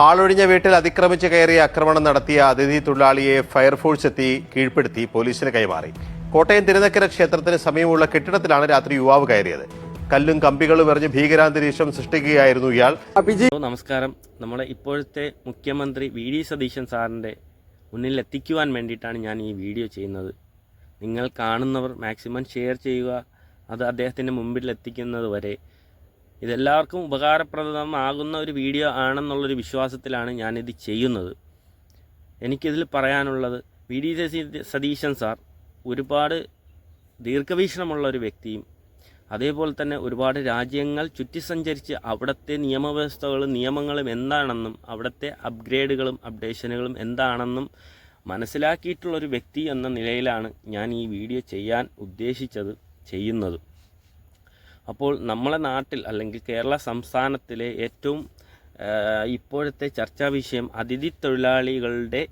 ആളൊഴിഞ്ഞ വീട്ടിൽ അതിക്രമിച്ച് കയറി ആക്രമണം നടത്തിയ അതിഥി തൊഴിലാളിയെ ഫയർഫോഴ്സ് എത്തി കീഴ്പ്പെടുത്തി പോലീസിന് കൈമാറി. കോട്ടയം തിരുനക്കര ക്ഷേത്രത്തിന് സമീപമുള്ള കെട്ടിടത്തിലാണ് രാത്രി യുവാവ് കയറിയത്. കല്ലും കമ്പികളും എറിഞ്ഞ് ഭീകരാന്തരീക്ഷം സൃഷ്ടിക്കുകയായിരുന്നു ഇയാൾ. നമസ്കാരം. നമ്മുടെ ഇപ്പോഴത്തെ മുഖ്യമന്ത്രി വി.ഡി. സതീശൻ സാറിൻ്റെ മുന്നിൽ എത്തിക്കുവാൻ വേണ്ടിയിട്ടാണ് ഞാൻ ഈ വീഡിയോ ചെയ്യുന്നത്. നിങ്ങൾ കാണുന്നവർ മാക്സിമം ഷെയർ ചെയ്യുക, അത് അദ്ദേഹത്തിൻ്റെ മുമ്പിൽ എത്തിക്കുന്നത് വരെ. ഇതെല്ലാവർക്കും ഉപകാരപ്രദമാകുന്ന ഒരു വീഡിയോ ആണെന്നുള്ളൊരു വിശ്വാസത്തിലാണ് ഞാനിത് ചെയ്യുന്നത്. എനിക്കിതിൽ പറയാനുള്ളത്, വി.ഡി. സതീശൻ സാർ ഒരുപാട് ദീർഘവീക്ഷണമുള്ള ഒരു വ്യക്തിയും അതേപോലെ തന്നെ ഒരുപാട് രാജ്യങ്ങൾ ചുറ്റി സഞ്ചരിച്ച് അവിടുത്തെ നിയമവ്യവസ്ഥകളും നിയമങ്ങളും എന്താണെന്നും അവിടുത്തെ അപ്ഗ്രേഡുകളും അപ്ഡേഷനുകളും എന്താണെന്നും മനസ്സിലാക്കിയിട്ടുള്ളൊരു വ്യക്തി എന്ന നിലയിലാണ് ഞാൻ ഈ വീഡിയോ ചെയ്യാൻ ചെയ്യുന്നത്. അപ്പോൾ നമ്മളെ നാട്ടിൽ അല്ലെങ്കിൽ കേരള സംസ്ഥാനത്തിലെ ഏറ്റവും ഇപ്പോഴത്തെ ചർച്ചാ വിഷയം അതിഥി തൊഴിലാളികളുടെ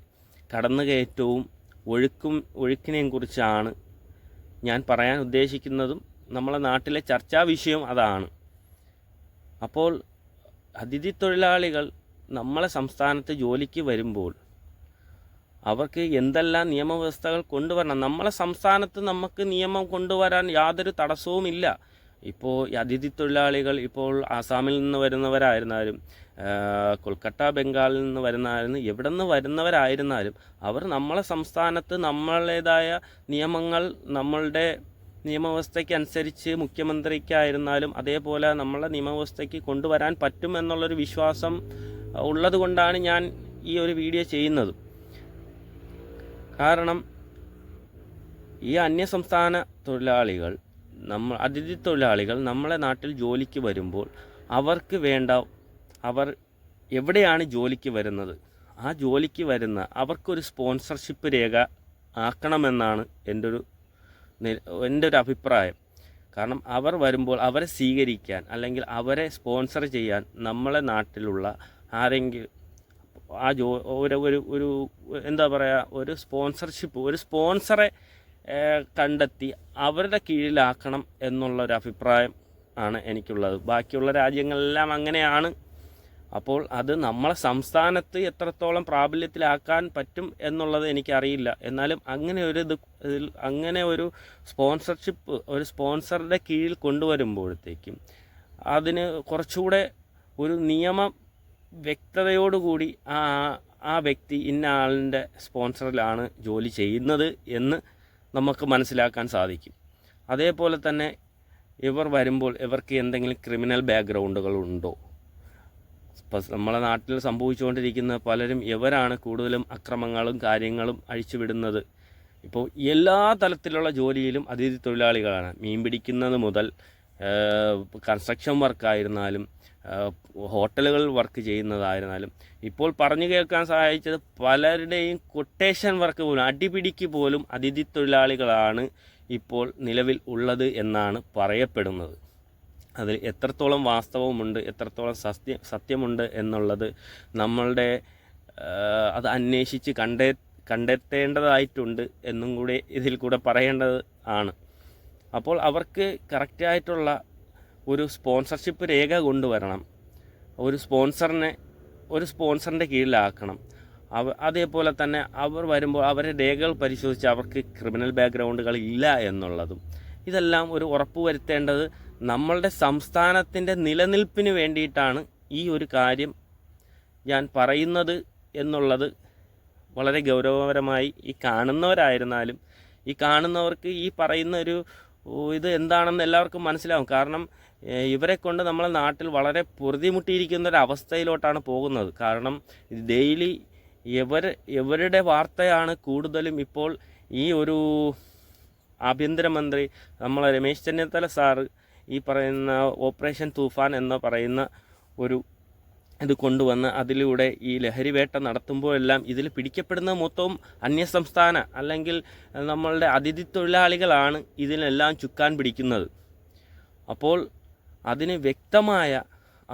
കടന്നുകയറ്റവും ഒഴുക്കിനെയും കുറിച്ചാണ് ഞാൻ പറയാൻ ഉദ്ദേശിക്കുന്നതും. നമ്മളെ നാട്ടിലെ ചർച്ചാ വിഷയം അതാണ്. അപ്പോൾ അതിഥി തൊഴിലാളികൾ നമ്മളെ സംസ്ഥാനത്ത് ജോലിക്ക് വരുമ്പോൾ അവർക്ക് എന്തെല്ലാം നിയമവ്യവസ്ഥകൾ കൊണ്ടുവരണം. നമ്മളെ സംസ്ഥാനത്ത് നമുക്ക് നിയമം കൊണ്ടുവരാൻ യാതൊരു തടസ്സവുമില്ല. ഇപ്പോൾ അതിഥി തൊഴിലാളികൾ ഇപ്പോൾ ആസാമിൽ നിന്ന് വരുന്നവരായിരുന്നാലും കൊൽക്കത്ത ബംഗാളിൽ നിന്ന് വരുന്നതായിരുന്നു എവിടെ നിന്ന് വരുന്നവരായിരുന്നാലും അവർ നമ്മളെ സംസ്ഥാനത്ത് നമ്മളേതായ നിയമങ്ങൾ നമ്മളുടെ നിയമവ്യവസ്ഥയ്ക്ക് അനുസരിച്ച് മുഖ്യമന്ത്രിക്കായിരുന്നാലും അതേപോലെ നമ്മളെ നിയമവ്യവസ്ഥയ്ക്ക് കൊണ്ടുവരാൻ പറ്റും എന്നുള്ളൊരു വിശ്വാസം ഉള്ളത് കൊണ്ടാണ് ഞാൻ ഈ ഒരു വീഡിയോ ചെയ്യുന്നത്. കാരണം ഈ അന്യസംസ്ഥാന തൊഴിലാളികൾ അതിഥി തൊഴിലാളികൾ നമ്മളെ നാട്ടിൽ ജോലിക്ക് വരുമ്പോൾ അവർക്ക് വേണ്ട, അവർ എവിടെയാണ് ജോലിക്ക് വരുന്നത്, ആ ജോലിക്ക് വരുന്ന അവർക്കൊരു സ്പോൺസർഷിപ്പ് രേഖ ആക്കണമെന്നാണ് എൻ്റെ ഒരു അഭിപ്രായം. കാരണം അവർ വരുമ്പോൾ അവരെ സ്വീകരിക്കാൻ അല്ലെങ്കിൽ അവരെ സ്പോൺസർ ചെയ്യാൻ നമ്മളെ നാട്ടിലുള്ള ആരെങ്കിലും ഒരു എന്താ പറയുക, ഒരു സ്പോൺസറെ കണ്ടെത്തി അവരുടെ കീഴിലാക്കണം എന്നുള്ളൊരു അഭിപ്രായം ആണ് എനിക്കുള്ളത്. ബാക്കിയുള്ള രാജ്യങ്ങളെല്ലാം അങ്ങനെയാണ്. അപ്പോൾ അത് നമ്മളെ സംസ്ഥാനത്ത് എത്രത്തോളം പ്രാബല്യത്തിലാക്കാൻ പറ്റും എന്നുള്ളത് എനിക്കറിയില്ല. എന്നാലും അങ്ങനെ ഒരു സ്പോൺസർഷിപ്പ് ഒരു സ്പോൺസറുടെ കീഴിൽ കൊണ്ടുവരുമ്പോഴത്തേക്കും അതിന് കുറച്ചുകൂടെ ഒരു നിയമ വ്യക്തതയോടുകൂടി ആ വ്യക്തി ഇന്ന ആളിൻ്റെ സ്പോൺസറിലാണ് ജോലി ചെയ്യുന്നത് എന്ന് നമുക്ക് മനസ്സിലാക്കാൻ സാധിക്കും. അതേപോലെ തന്നെ ഇവർ വരുമ്പോൾ ഇവർക്ക് എന്തെങ്കിലും ക്രിമിനൽ ബാക്ക്ഗ്രൗണ്ടുകൾ ഉണ്ടോ? ഇപ്പം നമ്മളെ നാട്ടിൽ സംഭവിച്ചുകൊണ്ടിരിക്കുന്ന പലരും ഇവരാണ് കൂടുതലും അക്രമങ്ങളും കാര്യങ്ങളും അഴിച്ചുവിടുന്നത്. ഇപ്പോൾ എല്ലാ തലത്തിലുള്ള ജോലിയിലും അതിഥി തൊഴിലാളികളാണ്. മീൻ പിടിക്കുന്നത് മുതൽ കൺസ്ട്രക്ഷൻ വർക്കായിരുന്നാലും ഹോട്ടലുകളിൽ വർക്ക് ചെയ്യുന്നതായിരുന്നാലും ഇപ്പോൾ പറഞ്ഞു കേൾക്കാൻ സഹായിച്ചത് പലരുടെയും കൊട്ടേഷൻ വർക്ക് പോലും അടിപിടിക്ക് പോലും അതിഥി തൊഴിലാളികളാണ് ഇപ്പോൾ നിലവിൽ ഉള്ളത് എന്നാണ് പറയപ്പെടുന്നത്. അതിൽ എത്രത്തോളം വാസ്തവമുണ്ട്, എത്രത്തോളം സത്യമുണ്ട് എന്നുള്ളത് നമ്മളുടെ അത് അന്വേഷിച്ച് കണ്ടെത്തേണ്ടതായിട്ടുണ്ട് എന്നും കൂടി ഇതിൽ കൂടെ പറയേണ്ടത് ആണ്. അപ്പോൾ അവർക്ക് കറക്റ്റായിട്ടുള്ള ഒരു സ്പോൺസർഷിപ്പ് രേഖ കൊണ്ടുവരണം. ഒരു സ്പോൺസറിൻ്റെ കീഴിലാക്കണം. അതേപോലെ തന്നെ അവർ വരുമ്പോൾ അവരുടെ രേഖകൾ പരിശോധിച്ച് അവർക്ക് ക്രിമിനൽ ബാക്ക്ഗ്രൗണ്ടുകൾ ഇല്ല എന്നുള്ളതും ഇതെല്ലാം ഒരു ഉറപ്പ് വരുത്തേണ്ടത് നമ്മളുടെ സംസ്ഥാനത്തിൻ്റെ നിലനിൽപ്പിന് വേണ്ടിയിട്ടാണ് ഈ ഒരു കാര്യം ഞാൻ പറയുന്നത് എന്നുള്ളത് വളരെ ഗൗരവപരമായി ഈ കാണുന്നവരായിരുന്നാലും ഈ കാണുന്നവർക്ക് ഈ പറയുന്ന ഇത് എന്താണെന്ന് എല്ലാവർക്കും മനസ്സിലാവും. കാരണം ഇവരെ കൊണ്ട് നമ്മളെ നാട്ടിൽ വളരെ പൊറുതിമുട്ടിയിരിക്കുന്ന ഒരു അവസ്ഥയിലോട്ടാണ് പോകുന്നത്. കാരണം ഡെയിലി ഇവരുടെ വാർത്തയാണ് കൂടുതലും. ഇപ്പോൾ ഈ ഒരു ആഭ്യന്തരമന്ത്രി നമ്മളെ രമേശ് ചെന്നിത്തല സാറ് ഈ പറയുന്ന ഓപ്പറേഷൻ തൂഫാൻ എന്ന് പറയുന്ന ഇത് കൊണ്ടുവന്ന് അതിലൂടെ ഈ ലഹരിവേട്ട നടത്തുമ്പോഴെല്ലാം ഇതിൽ പിടിക്കപ്പെടുന്ന മൊത്തവും അന്യസംസ്ഥാന അല്ലെങ്കിൽ നമ്മളുടെ അതിഥി തൊഴിലാളികളാണ് ഇതിനെല്ലാം ചുക്കാൻ പിടിക്കുന്നത്. അപ്പോൾ അതിന്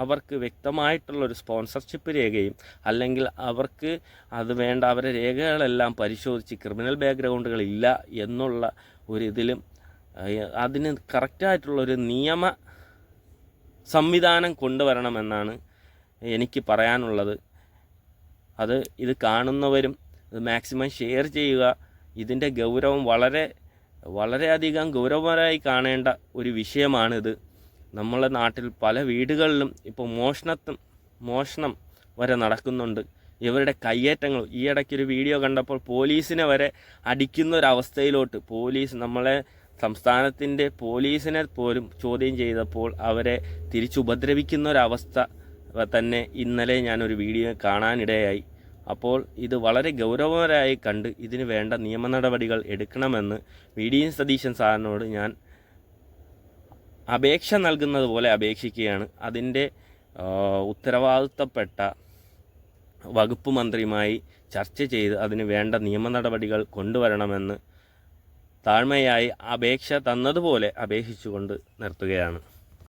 അവർക്ക് വ്യക്തമായിട്ടുള്ളൊരു സ്പോൺസർഷിപ്പ് രേഖയും അല്ലെങ്കിൽ അവർക്ക് അത് വേണ്ട അവരുടെ രേഖകളെല്ലാം പരിശോധിച്ച് ക്രിമിനൽ ബാക്ക്ഗ്രൗണ്ടുകൾ ഇല്ല എന്നുള്ള ഇതിലും അതിന് കറക്റ്റായിട്ടുള്ളൊരു നിയമ സംവിധാനം കൊണ്ടുവരണമെന്നാണ് എനിക്ക് പറയാനുള്ളത്. ഇത് കാണുന്നവരും ഇത് മാക്സിമം ഷെയർ ചെയ്യുക. ഇതിൻ്റെ ഗൗരവം വളരെയധികം ഗൗരവമായി കാണേണ്ട ഒരു വിഷയമാണിത്. നമ്മളെ നാട്ടിൽ പല വീടുകളിലും ഇപ്പോൾ മോഷണം വരെ നടക്കുന്നുണ്ട്. ഇവരുടെ കയ്യേറ്റങ്ങൾ, ഈ ഇടയ്ക്കൊരു വീഡിയോ കണ്ടപ്പോൾ പോലീസിനെ വരെ അടിക്കുന്നൊരവസ്ഥയിലോട്ട് നമ്മളെ സംസ്ഥാനത്തിൻ്റെ പോലീസിനെ പോലും ചോദ്യം ചെയ്തപ്പോൾ അവരെ തിരിച്ചുപദ്രവിക്കുന്നൊരവസ്ഥ തന്നെ ഇന്നലെ ഞാനൊരു വീഡിയോ കാണാനിടയായി. അപ്പോൾ ഇത് വളരെ ഗൗരവകരമായി കണ്ട് ഇതിന് വേണ്ട നിയമ നടപടികൾ എടുക്കണമെന്ന് VD സതീശൻ സാറിനോട് ഞാൻ അപേക്ഷ നൽകുന്നത് പോലെ അപേക്ഷിക്കുകയാണ്. അതിൻ്റെ ഉത്തരവാദിത്തപ്പെട്ട വകുപ്പ് മന്ത്രിയുമായി ചർച്ച ചെയ്ത് അതിന് വേണ്ട നിയമ നടപടികൾ കൊണ്ടുവരണമെന്ന് താഴ്മയായി അപേക്ഷ തന്നതുപോലെ അപേക്ഷിച്ചുകൊണ്ട് നിർത്തുകയാണ്.